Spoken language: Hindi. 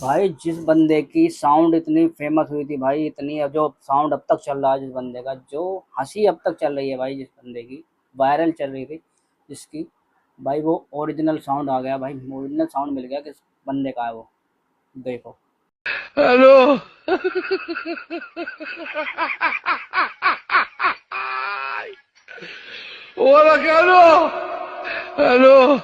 भाई जिस बंदे की साउंड इतनी फेमस हुई थी भाई, इतनी अब जो साउंड अब तक चल रहा है जिस बंदे का, जो हंसी अब तक चल रही है भाई जिस बंदे की, वायरल चल रही थी जिसकी, भाई वो ओरिजिनल साउंड आ गया भाई, ओरिजिनल साउंड मिल गया किस बंदे का है वो। देखो। हेलो। Hola, Carlos. Aló.